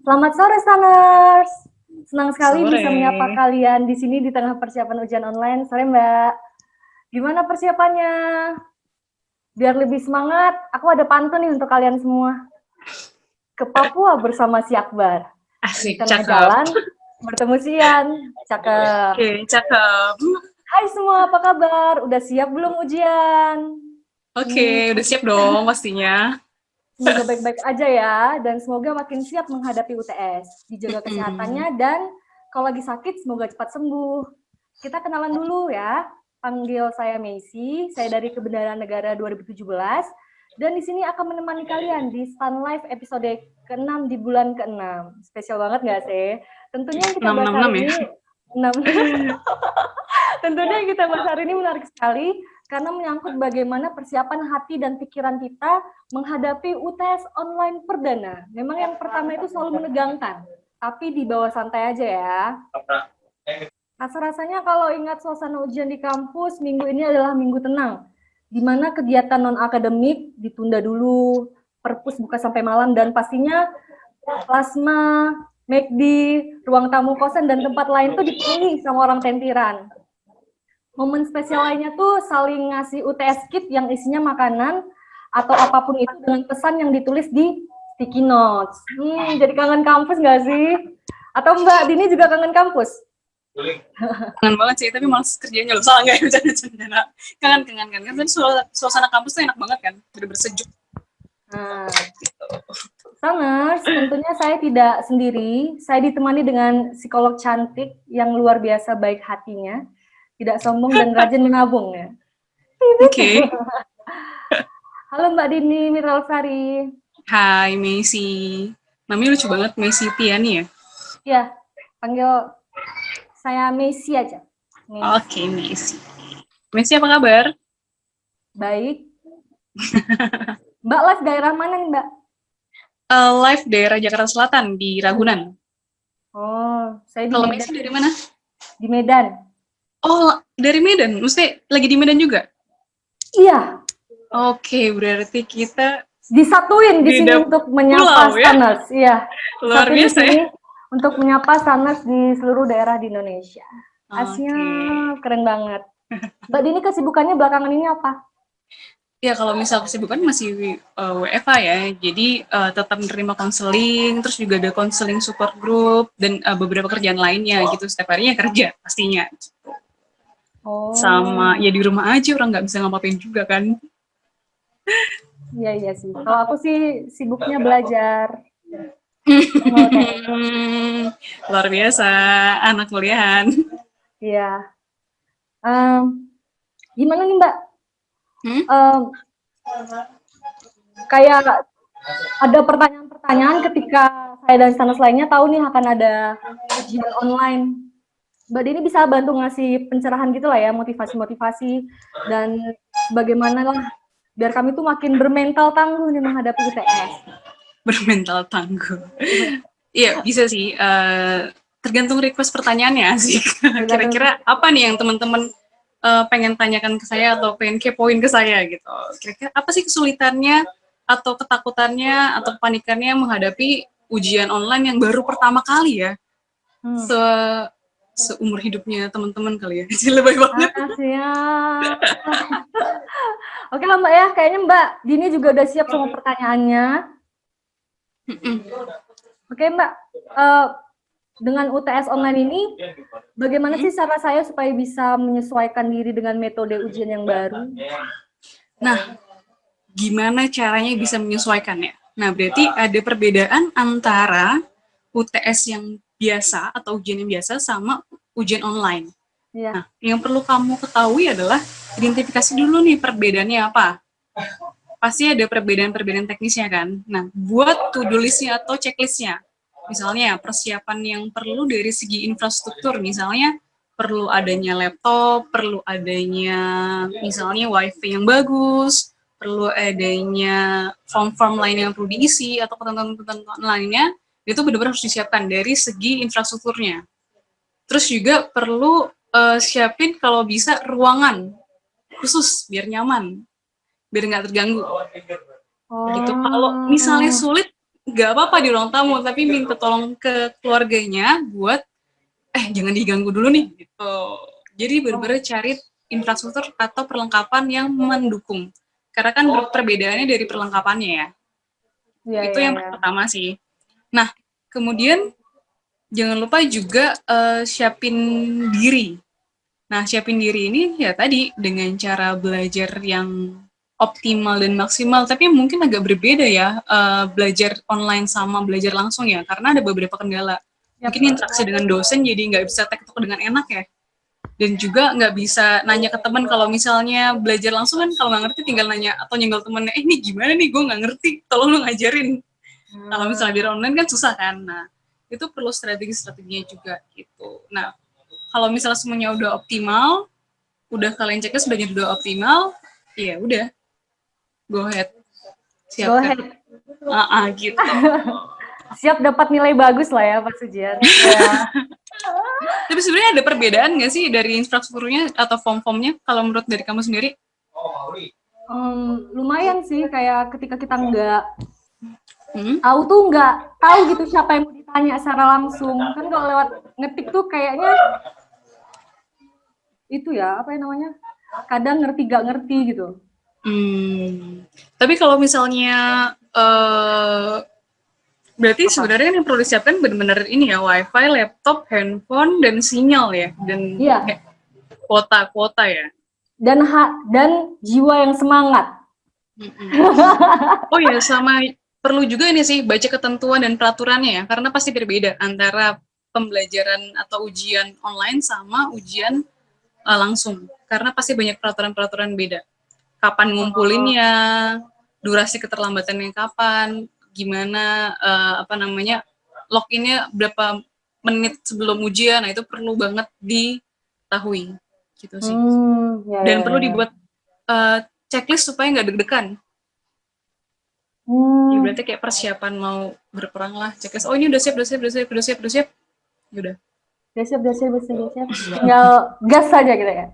Selamat sore, Saners. Senang sekali Sore. bisa menyapa kalian di sini di tengah persiapan ujian online. Sore, Mbak. Gimana persiapannya? Biar lebih semangat, aku ada pantun nih untuk kalian semua. Ke Papua bersama si Akbar. Di Asik, tengah cakep. jalan, bertemu Sian. Cakep. Oke, cakep. Hai semua, apa kabar? Udah siap belum ujian? Oke, udah siap dong pastinya. Semoga baik-baik aja ya, dan semoga makin siap menghadapi UTS. Dijaga kesehatannya, dan kalau lagi sakit, semoga cepat sembuh. Kita kenalan dulu ya. Panggil saya Messi, saya dari Kebenaran Negara 2017, dan di sini akan menemani kalian di Sun Live episode ke-6 di bulan ke-6. Spesial banget nggak sih? Tentunya yang kita bahas hari 666 ya? ini, 6. Tentunya yang kita bahas hari ini menarik sekali, karena menyangkut bagaimana persiapan hati dan pikiran kita menghadapi UTS online perdana. Memang yang pertama itu selalu menegangkan, tapi dibawa santai aja ya. Rasa-rasanya kalau ingat suasana ujian di kampus, minggu ini adalah minggu tenang, di mana kegiatan non-akademik ditunda dulu, perpus buka sampai malam, dan pastinya plasma, McD, ruang tamu kosan, dan tempat lain tuh dipenuhi sama orang tentiran. Momen spesial lainnya tuh saling ngasih UTS kit yang isinya makanan atau apapun itu dengan pesan yang ditulis di sticky notes. Jadi kangen kampus nggak sih? Atau Mbak Dini juga kangen kampus? Kangen banget sih, tapi males kerjanya loh. Soalnya nggak bercanda-canda. Kangen. Kan suasana kampus tuh enak banget kan, udah bersejuk. Nah, Saners, tentunya saya tidak sendiri. Saya ditemani dengan psikolog cantik yang luar biasa baik hatinya, tidak sombong dan rajin menabung ya. Oke. Halo Mbak Dini Miralsari. Hai, Messi. Namanya lucu banget, Messi Tiani ya? Ya, panggil saya Messi aja. Oke, Messi. Messi apa kabar? Baik. Mbak live daerah mana nih, Mbak? Live daerah Jakarta Selatan di Ragunan. Oh, saya di Kalau Medan. Messi dari mana? Di Medan. Oh, dari Medan. Mesti lagi di Medan juga? Iya. Oke, berarti kita disatuin di sini untuk menyapa Saners. Ya? Iya. Luar biasa di sini ya. untuk menyapa Saners di seluruh daerah di Indonesia. Asnya keren banget. Mbak Dini kesibukannya belakangan ini apa? Ya kalau misal kesibukan masih WFH ya, jadi tetap menerima konseling, terus juga ada konseling support group dan beberapa kerjaan lainnya gitu. Setiap harinya kerja pastinya. Oh. Sama ya di rumah aja, orang nggak bisa ngapain juga kan. Iya sih. Kalau aku sih sibuknya belajar. Luar biasa, anak kuliahan. Iya. Gimana nih Mbak? Kayak ada pertanyaan-pertanyaan ketika saya dan Saners lainnya tahu nih akan ada ujian online. Mbak Dini bisa bantu ngasih pencerahan gitu lah ya, motivasi-motivasi dan bagaimana lah biar kami tuh makin bermental tangguh nih menghadapi UTS. Bermental tangguh. Iya, bisa sih. Tergantung request pertanyaannya sih. Kira-kira apa nih yang teman-teman pengen tanyakan ke saya atau pengen kepoin ke saya gitu. Kira-kira apa sih kesulitannya atau ketakutannya atau kepanikannya menghadapi ujian online yang baru pertama kali ya? Seumur hidupnya teman-teman kali ya. Lebih banget. Oke lah Mbak ya, kayaknya Mbak Dini juga udah siap sama pertanyaannya. Oke Mbak, dengan UTS online ini, bagaimana sih cara saya supaya bisa menyesuaikan diri dengan metode ujian yang baru? Nah, gimana caranya bisa menyesuaikannya? Nah, berarti ada perbedaan antara UTS yang biasa atau ujian yang biasa sama ujian online. Ya. Nah, yang perlu kamu ketahui adalah identifikasi dulu nih perbedaannya apa. Pasti ada perbedaan-perbedaan teknisnya kan. Nah, buat to-do list-nya atau checklist-nya. Misalnya persiapan yang perlu dari segi infrastruktur, misalnya perlu adanya laptop, perlu adanya misalnya wifi yang bagus, perlu adanya form-form lain yang perlu diisi atau ketentuan-ketentuan lainnya, itu benar-benar harus disiapkan dari segi infrastrukturnya. Terus juga perlu siapin kalau bisa ruangan khusus biar nyaman, biar nggak terganggu. Gitu. Kalau misalnya sulit, nggak apa-apa di ruang tamu, tapi minta tolong ke keluarganya buat jangan diganggu dulu nih gitu. Jadi benar-benar cari infrastruktur atau perlengkapan yang mendukung. Karena kan perbedaannya dari perlengkapannya ya. Iya, Itu iya, yang iya. pertama sih. Nah, kemudian jangan lupa juga siapin diri. Nah, siapin diri ini ya tadi dengan cara belajar yang optimal dan maksimal, tapi mungkin agak berbeda ya belajar online sama belajar langsung ya, karena ada beberapa kendala. Yap. Mungkin interaksi dengan dosen jadi nggak bisa tektok dengan enak ya, dan juga nggak bisa nanya ke teman. Kalau misalnya belajar langsung kan kalau nggak ngerti tinggal nanya atau nyenggol temennya, ini gimana nih, gue nggak ngerti, tolong lu ngajarin. Kalau misalnya belajar online kan susah kan. Nah, itu perlu strategi-strateginya juga gitu. Nah, kalau misalnya semuanya udah optimal, udah kalian cek sebagian udah optimal, ya udah, go ahead, Go siapkan. ahead. Gitu. Siap dapat nilai bagus lah ya pas ujian. Ya. Tapi sebenarnya ada perbedaan nggak sih dari infrastrukturnya atau form-formnya kalau menurut dari kamu sendiri? Lumayan sih, kayak ketika kita nggak Hmm? tahu tuh nggak tahu gitu siapa yang mau ditanya secara langsung. Kan kalau lewat ngetik tuh kayaknya itu ya, apa yang namanya? Kadang ngerti gak ngerti gitu. Tapi kalau misalnya berarti Apa? sebenarnya yang perlu disiapkan benar-benar ini ya, wifi, laptop, handphone, dan sinyal ya, dan Iya. kuota ya. Dan jiwa yang semangat. Oh ya, sama perlu juga ini sih baca ketentuan dan peraturannya ya, karena pasti berbeda antara pembelajaran atau ujian online sama ujian langsung, karena pasti banyak peraturan-peraturan beda. Kapan ngumpulinnya, durasi keterlambatannya kapan, gimana apa namanya loginnya berapa menit sebelum ujian, nah itu perlu banget diketahui gitu sih. Ya, Dan ya, perlu ya. dibuat checklist supaya nggak deg-degan. Ya berarti kayak persiapan mau berperang lah, checklist. Oh ini udah siap, udah siap, udah siap, udah siap, udah siap. Ya udah. Udah siap, udah siap, udah siap, udah siap. Tinggal gas saja gitu ya.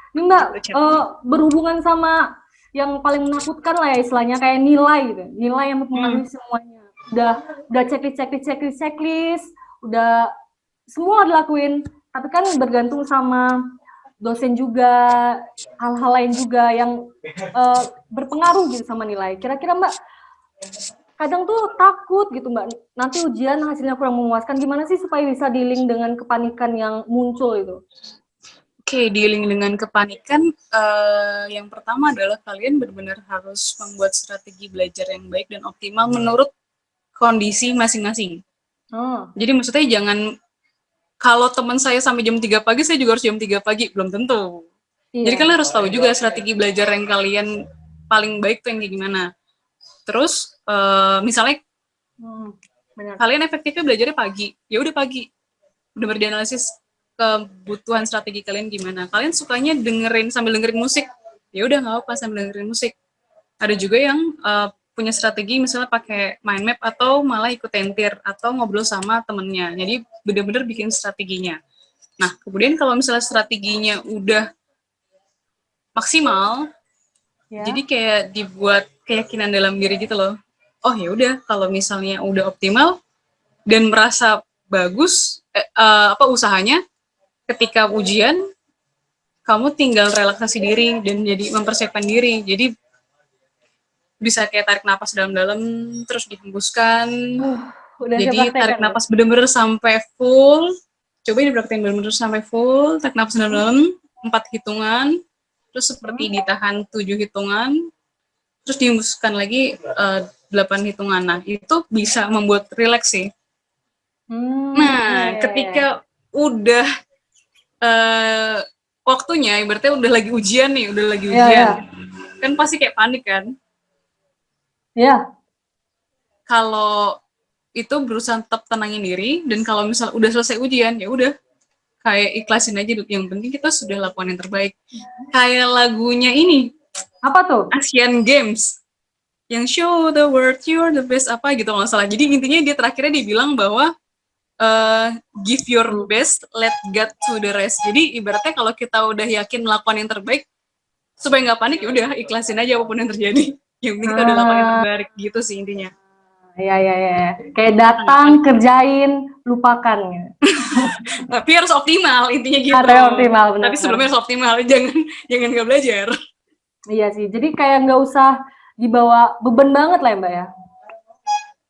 Ini Mbak, berhubungan sama yang paling menakutkan lah ya istilahnya, kayak nilai gitu. Nilai yang mempengaruhi semuanya. Udah checklist, udah semua dilakuin. Tapi kan bergantung sama dosen juga, hal-hal lain juga yang berpengaruh gitu sama nilai. Kira-kira Mbak, kadang tuh takut gitu Mbak, nanti ujian hasilnya kurang memuaskan. Gimana sih supaya bisa dealing dengan kepanikan yang muncul itu? Oke, dealing dengan kepanikan, yang pertama adalah kalian benar-benar harus membuat strategi belajar yang baik dan optimal menurut kondisi masing-masing. Jadi maksudnya jangan, kalau teman saya sampai jam 3 pagi, saya juga harus jam 3 pagi, belum tentu. Jadi kalian harus tahu juga strategi belajar yang kalian paling baik tuh yang kayak gimana. Terus, misalnya kalian efektifnya belajarnya pagi, ya udah pagi. Udah berdianalisis kebutuhan strategi kalian gimana. Kalian sukanya sambil dengerin musik, ya udah nggak apa sambil dengerin musik. Ada juga yang punya strategi misalnya pakai mind map atau malah ikut tentir atau ngobrol sama temennya. Jadi bener-bener bikin strateginya. Nah kemudian kalau misalnya strateginya udah maksimal, jadi kayak dibuat keyakinan dalam diri gitu loh. Oh ya udah, kalau misalnya udah optimal dan merasa bagus usahanya, ketika ujian kamu tinggal relaksasi diri dan jadi mempersiapkan diri. Jadi bisa kayak tarik napas dalam-dalam terus dihembuskan. Jadi tarik napas bener-bener sampai full. Coba dipraktekin bener-bener sampai full, tarik napas dalam-dalam 4 hitungan, terus seperti ditahan 7 hitungan, terus dihembuskan lagi 8 hitungan. Nah, itu bisa membuat rileks sih. Nah, ketika udah waktunya, ibaratnya udah lagi ujian nih, kan pasti kayak panik kan? Iya. Kalau itu berusaha tetap tenangin diri, dan kalau misal udah selesai ujian, ya udah kayak ikhlasin aja. Yang penting kita sudah lakukan yang terbaik. Kayak lagunya ini, apa tuh? Asian Games, yang show the world you're the best apa gitu nggak salah. Jadi intinya dia terakhirnya dibilang bahwa give your best, let God to the rest. Jadi ibaratnya kalau kita udah yakin melakukan yang terbaik, supaya nggak panik, ya udah ikhlasin aja apapun yang terjadi. Yang penting kita udah lakukan yang terbaik gitu sih intinya. Iya, iya, iya. Kayak datang, kerjain, lupakan. Tapi harus optimal, intinya gitu. Ada optimal, benar. Tapi sebelumnya harus optimal, jangan nggak belajar. Iya sih, jadi kayak nggak usah dibawa beban banget lah ya Mbak ya.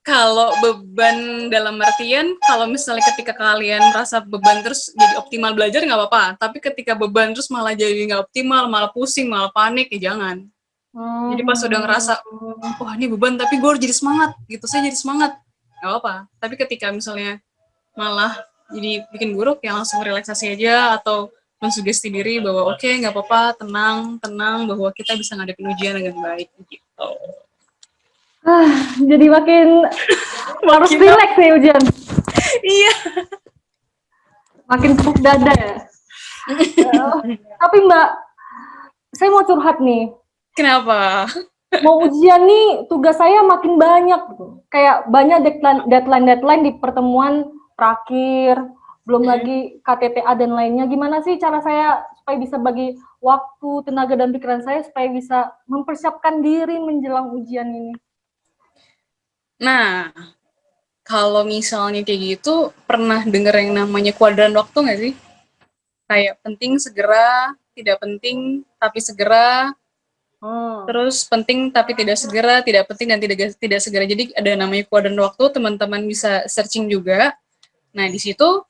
Kalau beban dalam artian, kalau misalnya ketika kalian merasa beban terus jadi optimal belajar nggak apa-apa. Tapi ketika beban terus malah jadi nggak optimal, malah pusing, malah panik, ya jangan. Jadi pas udah ngerasa, wah ini beban tapi gue harus jadi semangat, gitu saya jadi semangat, nggak apa-apa. Tapi ketika misalnya malah jadi bikin buruk, ya langsung relaksasi aja atau mensugesti diri bahwa oke, nggak apa-apa, tenang bahwa kita bisa ngadepin ujian dengan baik gitu. Jadi makin harus relax nih ujian. Iya. Makin tepuk dada ya. Tapi Mbak, saya mau curhat nih. Kenapa? Mau ujian nih, tugas saya makin banyak gitu. Kayak banyak deadline di pertemuan terakhir, belum lagi KTTA dan lainnya. Gimana sih cara saya supaya bisa bagi waktu, tenaga dan pikiran saya supaya bisa mempersiapkan diri menjelang ujian ini? Nah, kalau misalnya kayak gitu, pernah denger yang namanya kuadran waktu nggak sih? Kayak penting segera, tidak penting tapi segera, terus penting tapi tidak segera, tidak penting dan tidak segera. Jadi ada namanya kuadran waktu, teman-teman bisa searching juga. Nah, di situ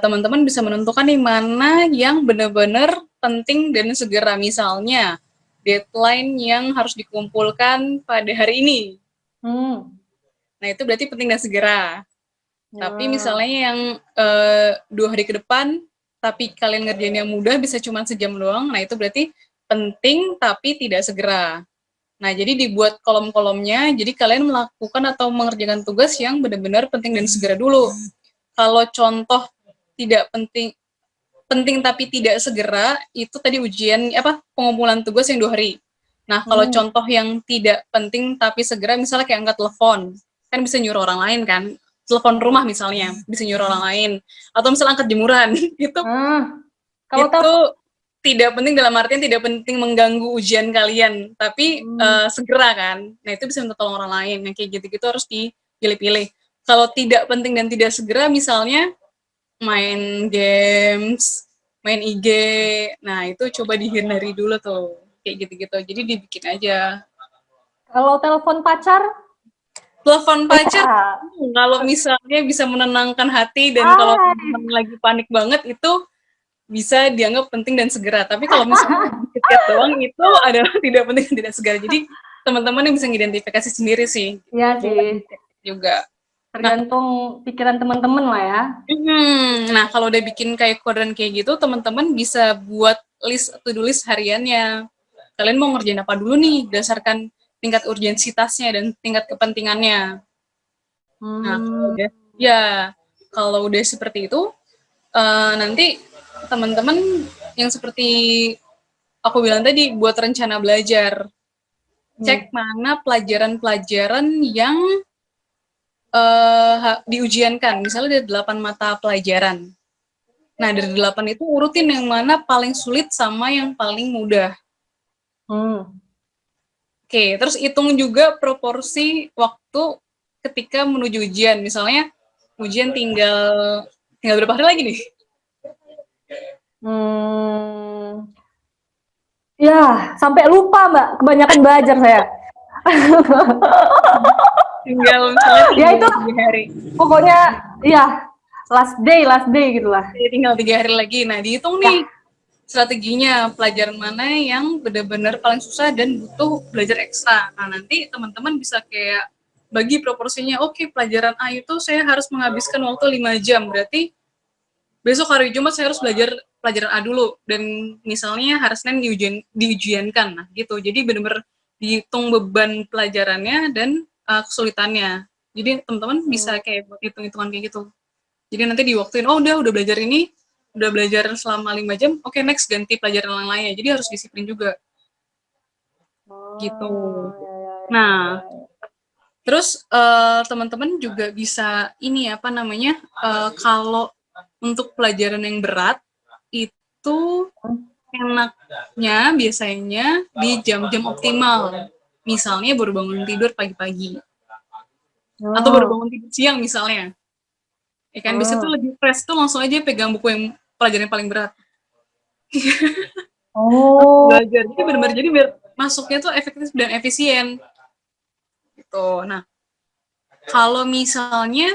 teman-teman bisa menentukan nih mana yang benar-benar penting dan segera. Misalnya, deadline yang harus dikumpulkan pada hari ini. Nah, itu berarti penting dan segera. Tapi misalnya yang 2 hari ke depan, tapi kalian ngerjainnya mudah, bisa cuma sejam doang, nah itu berarti penting tapi tidak segera. Nah, jadi dibuat kolom-kolomnya, jadi kalian melakukan atau mengerjakan tugas yang benar-benar penting dan segera dulu. Kalau contoh tidak penting, penting tapi tidak segera, itu tadi ujian, pengumpulan tugas yang 2 hari. Nah, kalau contoh yang tidak penting tapi segera, misalnya kayak angkat telepon, kan bisa nyuruh orang lain kan, telepon rumah misalnya, bisa nyuruh orang lain, atau misalnya angkat jemuran, Kalau itu tidak penting dalam artian tidak penting mengganggu ujian kalian, tapi segera kan, nah itu bisa minta tolong orang lain, yang kayak gitu-gitu harus dipilih-pilih. Kalau tidak penting dan tidak segera, misalnya main games, main IG, nah itu coba dihindari dulu tuh, kayak gitu-gitu, jadi dibikin aja. Kalau telepon pacar? Telepon pacar, kalau misalnya bisa menenangkan hati dan kalau teman lagi panik banget itu bisa dianggap penting dan segera. Tapi kalau misalnya chat doang itu adalah tidak penting dan tidak segera. Jadi teman-teman yang bisa mengidentifikasi sendiri sih. Iya Boleh sih. dicek juga. Tergantung pikiran teman-teman lah ya. Nah, kalau udah bikin kayak kuadran kayak gitu, teman-teman bisa buat list to-do list hariannya. Kalian mau ngerjain apa dulu nih, berdasarkan tingkat urgensitasnya dan tingkat kepentingannya. Nah, kalau udah seperti itu, nanti teman-teman yang seperti aku bilang tadi, buat rencana belajar. Cek mana pelajaran-pelajaran yang diujiankan. Misalnya ada 8 mata pelajaran. Nah, dari 8 itu urutin yang mana paling sulit sama yang paling mudah. Oke, terus hitung juga proporsi waktu ketika menuju ujian. Misalnya, ujian tinggal berapa hari lagi nih? Ya, sampai lupa Mbak, kebanyakan belajar saya. tinggal misalnya Ya itu 3 hari. pokoknya ya last day gitulah. Tinggal 3 hari lagi. Nah, dihitung nih strateginya, pelajaran mana yang benar-benar paling susah dan butuh belajar ekstra. Nah, nanti teman-teman bisa kayak bagi proporsinya, oke, pelajaran A itu saya harus menghabiskan waktu 5 jam, berarti besok hari Jumat saya harus belajar pelajaran A dulu, dan misalnya hari Senin diujiankan, nah gitu. Jadi benar-benar dihitung beban pelajarannya dan kesulitannya. Jadi teman-teman bisa kayak buat hitung-hitungan kayak gitu. Jadi nanti diwaktuin, oh udah belajar ini, udah belajar selama 5 jam, oke, next ganti pelajaran yang lainnya. Jadi harus disiplin juga. Gitu. Nah, terus teman-teman juga bisa ini kalau untuk pelajaran yang berat itu enaknya biasanya di jam-jam optimal. Misalnya baru bangun tidur pagi-pagi. atau baru Oh. bangun tidur siang misalnya, ya kan biasanya tuh Oh. lebih fresh tuh langsung aja pegang buku yang pelajaran yang paling berat langsung Oh. belajar, jadi benar-benar jadi biar masuknya tuh efektif dan efisien gitu. Nah kalau misalnya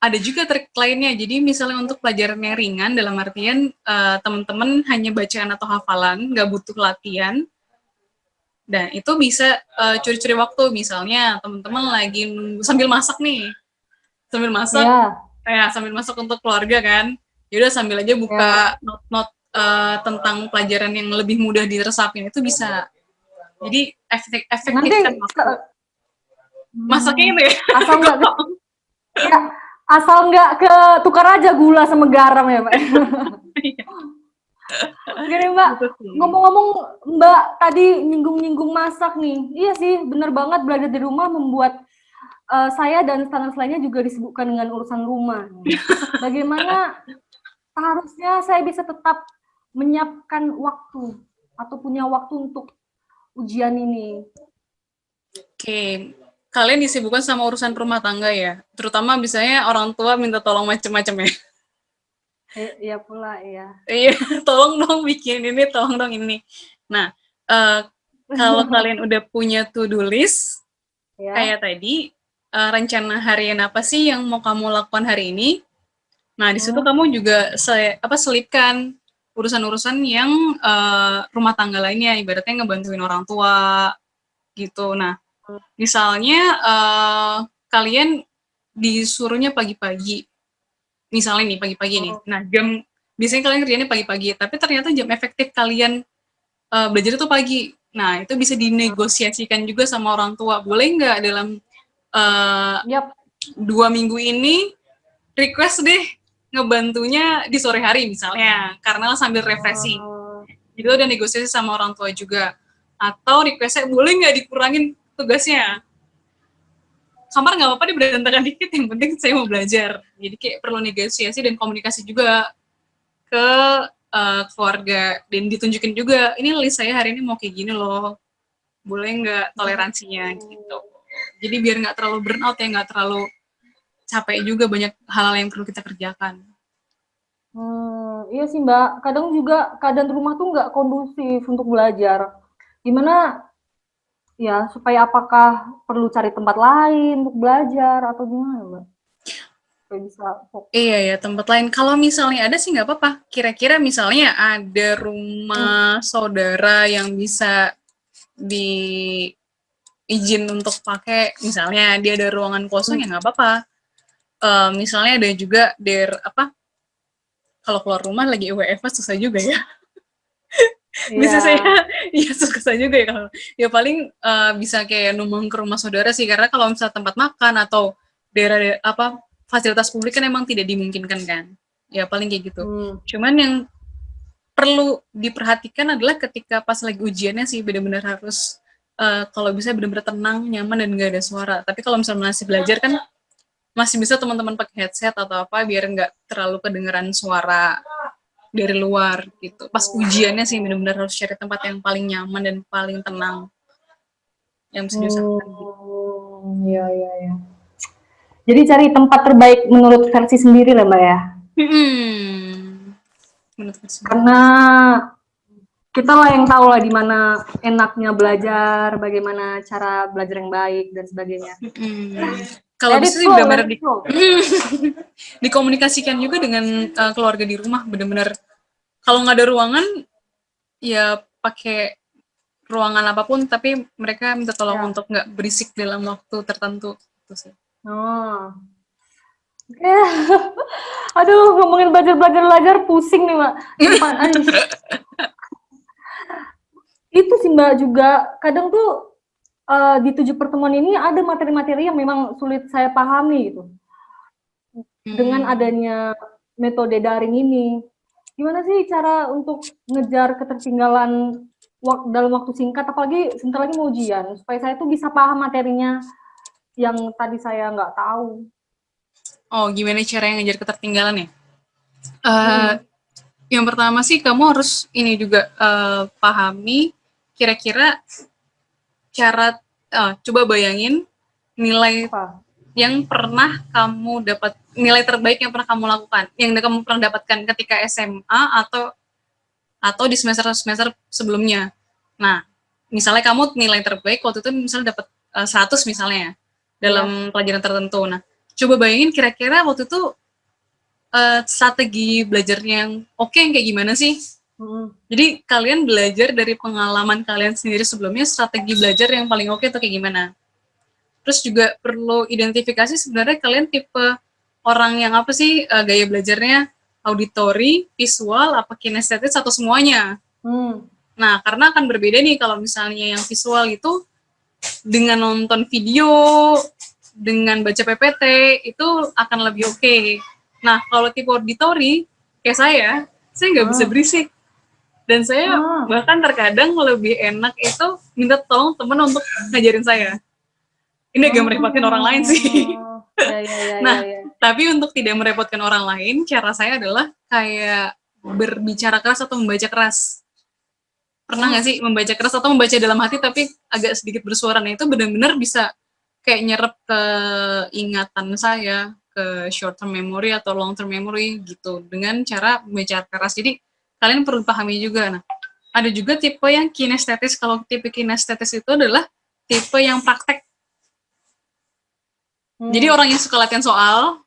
ada juga trik lainnya. Jadi misalnya untuk pelajaran yang ringan dalam artian teman-teman hanya bacaan atau hafalan, nggak butuh latihan. Dan itu bisa curi-curi waktu. Misalnya teman-teman lagi sambil masak nih, sambil masak, Ya, sambil masak untuk keluarga kan. Yaudah sambil aja ya. buka not-not tentang pelajaran yang lebih mudah diresapin itu bisa. Jadi Nanti efektifkan waktu. Masaknya hmm, itu ya. asal nggak ke, ya, asal nggak ke tukar aja gula sama garam ya, Pak. Oke deh, Mbak. Gitu sih. Ngomong-ngomong, Mbak tadi nyinggung-nyinggung masak nih. Iya sih, bener banget belajar di rumah membuat saya dan standar lainnya juga disibukkan dengan urusan rumah. Bagaimana seharusnya saya bisa tetap menyiapkan waktu atau punya waktu untuk ujian ini? Oke, kalian disibukkan sama urusan rumah tangga ya? Terutama misalnya orang tua minta tolong macem-macem ya? Iya pula, iya. Iya, tolong dong bikin ini, tolong dong ini. Nah, eh, kalau kalian udah punya to-do list, Ya. kayak tadi, rencana harian apa sih yang mau kamu lakukan hari ini? Nah, di situ Hmm. kamu juga selipkan urusan-urusan yang rumah tangga lainnya, ibaratnya ngebantuin orang tua, gitu. Nah, misalnya kalian disuruhnya pagi-pagi, misalnya nih pagi-pagi nih. Oh. Nah, biasanya kalian kerjanya pagi-pagi, tapi ternyata jam efektif kalian belajar itu pagi. Nah, itu bisa dinegosiasikan juga sama orang tua. Boleh nggak dalam uh, Yap. 2 minggu ini request deh ngebantunya di sore hari misalnya, karena sambil refreshing. Oh. Itu udah negosiasi sama orang tua juga. Atau requestnya boleh nggak dikurangin tugasnya, kamar nggak apa-apa deh berantakan dikit, yang penting saya mau belajar. Jadi kayak perlu negosiasi dan komunikasi juga ke keluarga, dan ditunjukin juga ini list saya hari ini mau kayak gini loh, boleh nggak toleransinya gitu. Jadi biar nggak terlalu burnout ya, nggak terlalu capek juga, banyak hal-hal yang perlu kita kerjakan. Iya sih Mbak, kadang juga keadaan rumah tuh nggak kondusif untuk belajar. Gimana ya, supaya apakah perlu cari tempat lain untuk belajar atau gimana Mbak? Supaya bisa fokus. Iya ya, tempat lain. Kalau misalnya ada sih nggak apa-apa. Kira-kira misalnya ada Hmm. rumah saudara yang bisa diizin untuk pakai, misalnya dia ada ruangan kosong ya Hmm. nggak apa-apa. Misalnya ada juga apa, kalau keluar rumah lagi WFH susah juga ya. Iya. Bisa saya, ya susah juga ya kalau, ya paling bisa kayak numpang ke rumah saudara sih, karena kalau misalnya tempat makan atau daerah apa fasilitas publik kan emang tidak dimungkinkan kan. Ya paling kayak gitu. Hmm. Cuman yang perlu diperhatikan adalah ketika pas lagi ujiannya sih benar-benar harus kalau bisa benar-benar tenang, nyaman dan gak ada suara. Tapi kalau misalnya masih belajar kan masih bisa teman-teman pakai headset atau apa biar nggak terlalu kedengeran suara dari luar gitu. Pas ujiannya sih benar-benar harus cari tempat yang paling nyaman dan paling tenang yang bisa diusahakan gitu. Iya, iya, iya. Jadi cari tempat terbaik menurut versi sendiri lah Mbak ya. Menurut sendiri. Karena kita lah yang tahu lah di mana enaknya belajar, bagaimana cara belajar yang baik dan sebagainya. Kalau Let bisa it sih flow, let benar-benar it flow. dikomunikasikan juga dengan keluarga di rumah, benar-benar kalau nggak ada ruangan ya pakai ruangan apapun, tapi mereka minta tolong Ya. untuk nggak berisik dalam waktu tertentu gitu sih. Oh. Oke. Aduh, ngomongin belajar pusing nih, Mbak. Sumpah, itu sih Mbak juga kadang tuh di 7 pertemuan ini ada materi-materi yang memang sulit saya pahami gitu. Dengan Hmm. adanya metode daring ini, gimana sih cara untuk ngejar ketertinggalan dalam waktu singkat, apalagi sebentar lagi mau ujian, supaya saya tuh bisa paham materinya yang tadi saya nggak tahu. Oh, gimana cara yang ngejar ketertinggalan ya? Uh, Mm-mm. yang pertama sih kamu harus ini juga pahami kira-kira cara, coba bayangin nilai Apa? yang pernah kamu dapat, nilai terbaik yang pernah kamu lakukan, yang kamu pernah dapatkan ketika SMA atau di semester sebelumnya. Nah, misalnya kamu nilai terbaik waktu itu misalnya dapat 100 misalnya dalam pelajaran tertentu. Nah, coba bayangin kira-kira waktu itu strategi belajarnya yang oke yang kayak gimana sih? Jadi kalian belajar dari pengalaman kalian sendiri sebelumnya, strategi belajar yang paling oke itu kayak gimana. Terus juga perlu identifikasi sebenarnya kalian tipe orang yang apa sih, gaya belajarnya auditory, visual, apa kinestetis atau semuanya. Nah, karena akan berbeda nih kalau misalnya yang visual itu dengan nonton video, dengan baca PPT, itu akan lebih oke. Nah, kalau tipe auditory, kayak saya nggak bisa berisik. Dan saya bahkan terkadang lebih enak itu minta tolong temen untuk ngajarin saya. Ini agak merepotkan orang lain sih. Nah, tapi untuk tidak merepotkan orang lain, cara saya adalah kayak berbicara keras atau membaca keras. Pernah nggak sih membaca keras atau membaca dalam hati tapi agak sedikit bersuara? Nah, itu benar-benar bisa kayak nyerap ke ingatan saya, ke short term memory atau long term memory gitu, dengan cara membaca keras. Jadi kalian perlu pahami juga. Nah, ada juga tipe yang kinestetis. Kalau tipe kinestetis itu adalah tipe yang praktek. Jadi orang yang suka latihan soal,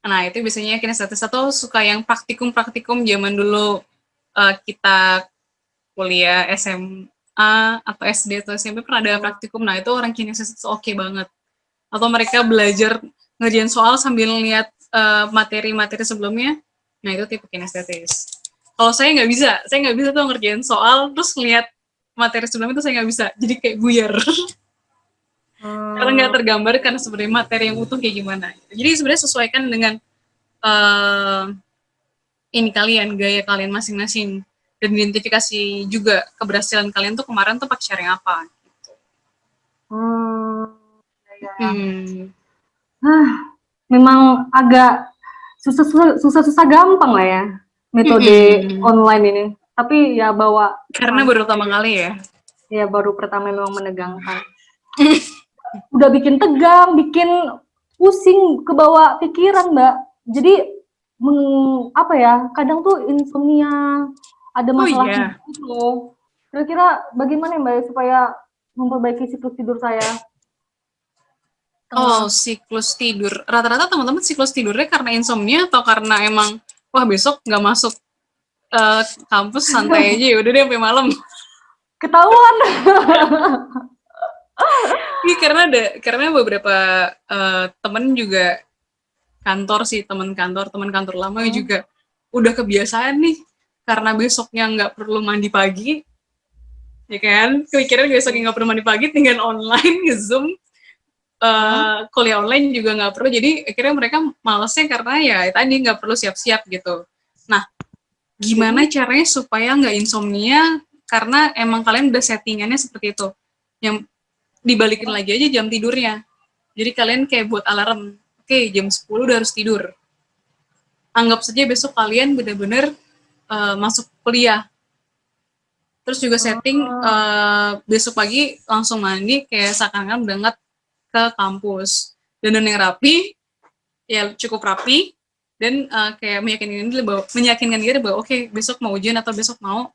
nah itu biasanya kinestetis, atau suka yang praktikum zaman dulu kita kuliah SMA atau SD atau SMP pernah ada praktikum. Nah itu orang kinestetis oke banget. Atau mereka belajar ngerjain soal sambil lihat materi-materi sebelumnya. Nah itu tipe kinestetis. Kalau saya nggak bisa tuh ngerjain soal terus lihat materi sebelumnya, itu saya nggak bisa. Jadi kayak buyar. Karena nggak tergambarkan sebenarnya materi yang utuh kayak gimana. Jadi sebenarnya sesuaikan dengan ini kalian, gaya kalian masing-masing, dan identifikasi juga keberhasilan kalian tuh kemarin tuh pakai cara yang apa. Gitu. Memang agak susah gampang lah ya metode online ini. Tapi ya bawa karena baru pertama kali ya. Ya baru pertama memang menegangkan. Udah bikin tegang, bikin pusing, kebawa pikiran, Mbak. Jadi apa ya? Kadang tuh insomnia, ada masalah gitu. Kira-kira bagaimana Mbak supaya memperbaiki siklus tidur saya? Siklus tidur. Rata-rata teman-teman siklus tidurnya karena insomnia atau karena emang wah besok nggak masuk kampus santai aja, udah deh sampai malam. Ketahuan. Iya, karena beberapa temen juga teman kantor lama juga udah kebiasaan nih, karena besoknya nggak perlu mandi pagi, ya kan? Kepikiran besoknya nggak perlu mandi pagi, tinggal online nge-zoom, kuliah online juga nggak perlu. Jadi akhirnya mereka malesnya karena ya tadi nggak perlu siap-siap gitu. Nah, gimana caranya supaya nggak insomnia? Karena emang kalian udah settingannya seperti itu. Yang dibalikin lagi aja jam tidurnya. Jadi kalian kayak buat alarm, oke, jam 10 udah harus tidur. Anggap saja besok kalian benar-benar masuk kuliah. Terus juga setting besok pagi langsung mandi, kayak seakan-akan berangkat ke kampus. Dan yang rapi, ya cukup rapi, dan kayak meyakinkan diri bahwa oke, besok mau ujian atau besok mau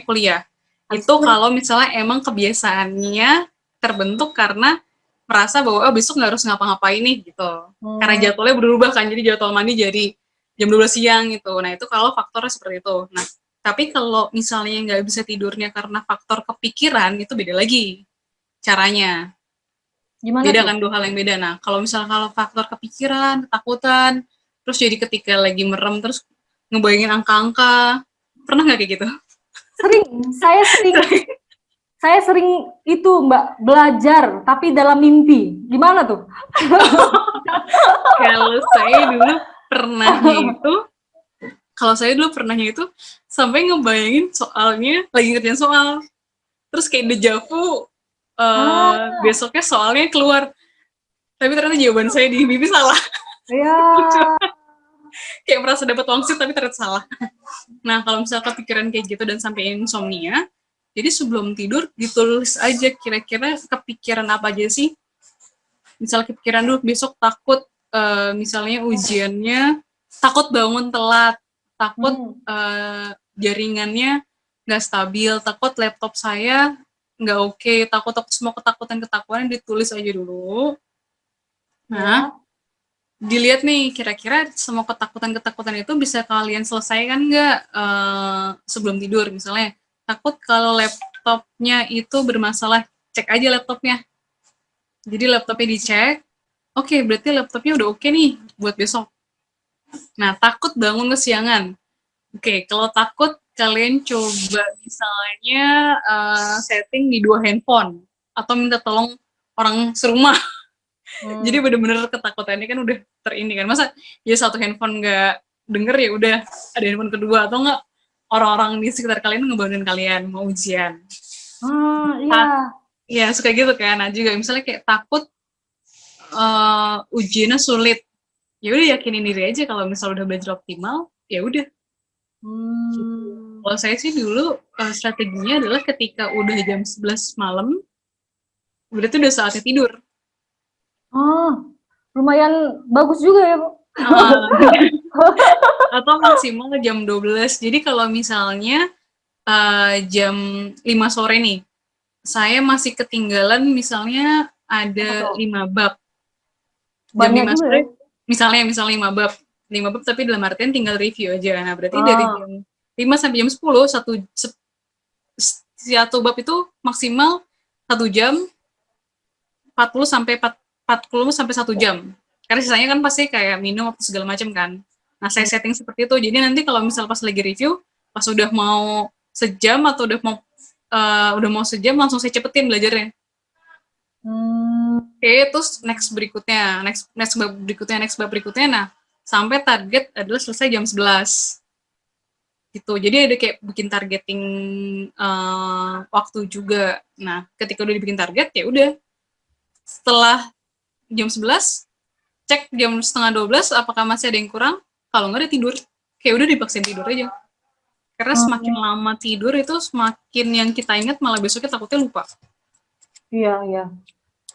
kuliah. Itu kalau misalnya emang kebiasaannya terbentuk karena merasa bahwa besok nggak harus ngapa-ngapain nih gitu. Karena jadwalnya berubah kan, jadi jadwal mandi jadi jam 12 siang gitu. Nah itu kalau faktornya seperti itu. Nah tapi kalau misalnya nggak bisa tidurnya karena faktor kepikiran, itu beda lagi caranya. Gimana beda tuh? Kan dua hal yang beda. Nah kalau misalnya faktor kepikiran, ketakutan, terus jadi ketika lagi merem terus ngebayangin angka-angka, pernah nggak kayak gitu? Saya sering itu Mbak, belajar tapi dalam mimpi. Gimana tuh? Kalau saya dulu pernahnya itu sampai ngebayangin soalnya lagi ngerjain soal, terus kayak dejavu, besoknya soalnya keluar tapi ternyata jawaban saya di mimpi salah. Kayak merasa dapat wangsit tapi ternyata salah. Nah kalau misalnya kepikiran kayak gitu dan sampai insomnia, Jadi sebelum tidur ditulis aja kira-kira kepikiran apa aja sih. Misal kepikiran dulu besok takut misalnya ujiannya, takut bangun telat, takut jaringannya nggak stabil, takut laptop saya nggak oke, takut semua ketakutan ditulis aja dulu. Nah, Ya. dilihat nih kira-kira semua ketakutan itu bisa kalian selesaikan nggak sebelum tidur. Misalnya takut kalau laptopnya itu bermasalah, cek aja laptopnya. Jadi laptopnya dicek, oke berarti laptopnya udah oke nih buat besok. Nah, takut bangun kesiangan. Oke, kalau takut kalian coba misalnya setting di 2 handphone atau minta tolong orang serumah. Jadi bener-bener ketakutannya kan udah terini kan. Masa ya satu handphone nggak denger, ya udah ada handphone kedua, atau nggak orang-orang di sekitar kalian ngebangunin kalian mau ujian. Iya. Ya suka gitu kan. Nah juga misalnya kayak takut ujiannya sulit, ya udah yakinin diri aja kalau misal udah belajar optimal, ya udah. Kalau saya sih dulu strateginya adalah ketika udah jam 11 malam, berarti udah saatnya tidur. Lumayan bagus juga ya, Bu. Uh, atau maksimal jam 12. Jadi kalau misalnya jam 5 sore nih, saya masih ketinggalan misalnya Apa ada tuh? 5 bab. Jam Banyak 5 juga ya. sore, misalnya 5 bab. 5 bab tapi dalam artian tinggal review aja. Nah, berarti dari Ah, jam 5 sampai jam 10, satu bab itu maksimal 1 jam 40 sampai 40 sampai 1 jam. Karena sisanya kan pasti kayak minum atau segala macam kan. Nah, saya setting seperti itu. Jadi nanti kalau misal pas lagi review, pas udah mau sejam atau udah mau sejam, langsung saya cepetin belajarnya. Oke, terus next bab berikutnya. Nah, sampai target adalah selesai jam 11 gitu. Jadi ada kayak bikin targeting waktu juga. Nah, ketika udah dibikin target, ya udah setelah jam 11 cek jam setengah 12 apakah masih ada yang kurang. Kalau nggak ada tidur, kayak udah dipaksain tidur aja. Karena semakin lama tidur itu semakin yang kita ingat malah besoknya takutnya lupa. iya, iya.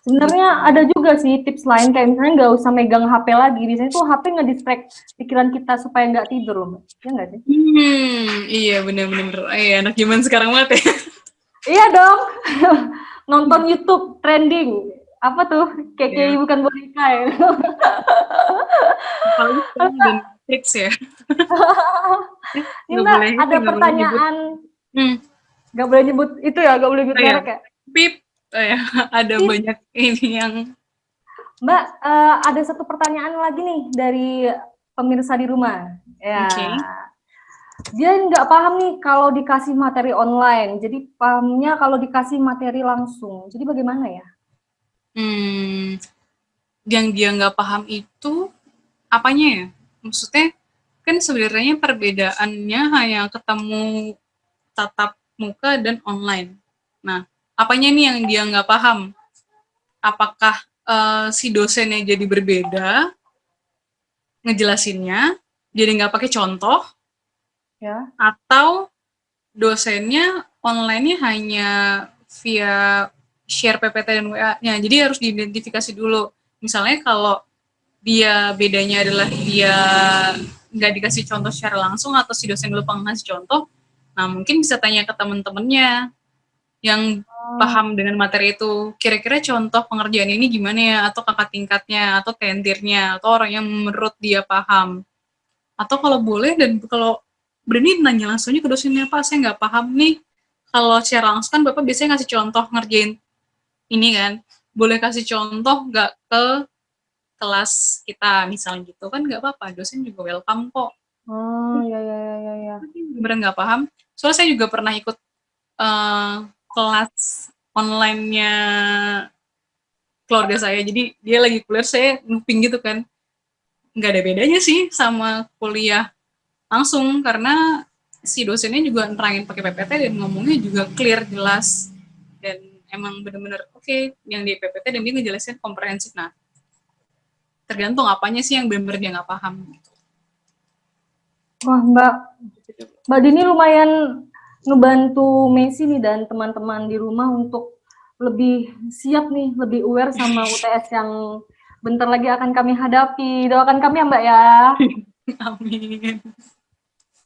Sebenarnya Gitu. ada juga sih tips lain kayak misalnya nggak usah megang HP lagi. Biasanya tuh HP nge-distract pikiran kita supaya nggak tidur loh, Mbak. Iya nggak sih? Iya bener-bener. Iya, anak zaman sekarang banget ya. Iya dong. Nonton YouTube trending. Apa tuh? KKI Iya. bukan boneka ya. Apalagi sekarang udah Netflix ya. Ini Nggak Mbak, boleh itu, ada nggak boleh nyebut. pertanyaan. Hmm. Nggak boleh nyebut itu ya, nggak boleh nyebut Oh ya, merek ya. Pip. Oh ya, ada Tip. banyak ini yang. Mbak, ada satu pertanyaan lagi nih dari pemirsa di rumah. Ya, Oke. dia nggak paham nih kalau dikasih materi online. Jadi pahamnya kalau dikasih materi langsung. Jadi bagaimana ya? Hmm, yang dia nggak paham itu apanya ya? Maksudnya kan sebenarnya perbedaannya hanya ketemu tatap muka dan online. Nah, apanya nih yang dia nggak paham? Apakah si dosennya jadi berbeda ngejelasinnya, jadi nggak pakai contoh, Ya. atau dosennya online-nya hanya via share PPT dan WA-nya. Jadi harus diidentifikasi dulu. Misalnya kalau dia bedanya adalah dia nggak dikasih contoh secara langsung atau si dosen lupa ngasih contoh, nah mungkin bisa tanya ke teman-temannya yang paham dengan materi itu. Kira-kira contoh pengerjaan ini gimana ya, atau kakak tingkatnya, atau tentirnya, atau orang yang menurut dia paham. Atau kalau boleh dan kalau berani nanya langsungnya ke dosennya, Pak, saya nggak paham nih. Kalau secara langsung kan Bapak biasanya ngasih contoh ngerjain ini kan. Boleh kasih contoh nggak ke kelas kita misalnya gitu kan, nggak apa-apa, dosen juga welcome kok. Ya, ya, ya, ya, ya. Beneran nggak paham. Soalnya saya juga pernah ikut kelas online-nya keluarga saya. Jadi dia lagi kuliah, saya nguping gitu kan. Nggak ada bedanya sih sama kuliah langsung, karena si dosennya juga nerangin pakai PPT dan ngomongnya juga clear, jelas, dan emang bener-bener oke, yang di PPT dan dia ngejelasin komprehensif. Nah, tergantung apanya sih yang bener-bener dia nggak paham gitu. Wah, Mbak Dini lumayan ngebantu Messi nih dan teman-teman di rumah untuk lebih siap nih, lebih aware sama UTS yang bentar lagi akan kami hadapi. Doakan kami ya Mbak ya. Amin.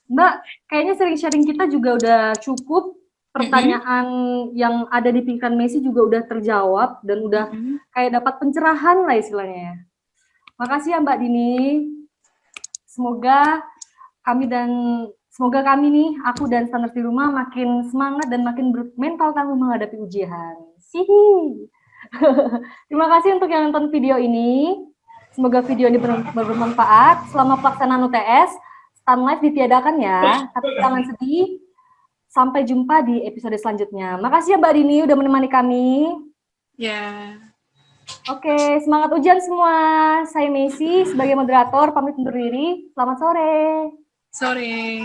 Mbak, kayaknya sering sharing kita juga udah cukup. Pertanyaan yang ada di pikiran Messi juga udah terjawab dan udah kayak dapat pencerahan lah istilahnya. Makasih ya Mbak Dini. Semoga kami nih, aku dan standar di rumah makin semangat dan makin mental tangguh menghadapi ujian. Hihi. Terima kasih untuk yang nonton video ini. Semoga video ini bermanfaat. Selama pelaksanaan UTS, stand live ditiadakan ya. Tapi jangan sedih. Sampai jumpa di episode selanjutnya. Makasih ya Mbak Dini udah menemani kami. Ya. Oke, semangat ujian semua. Saya Messi sebagai moderator pamit undur diri. Selamat sore. Sore.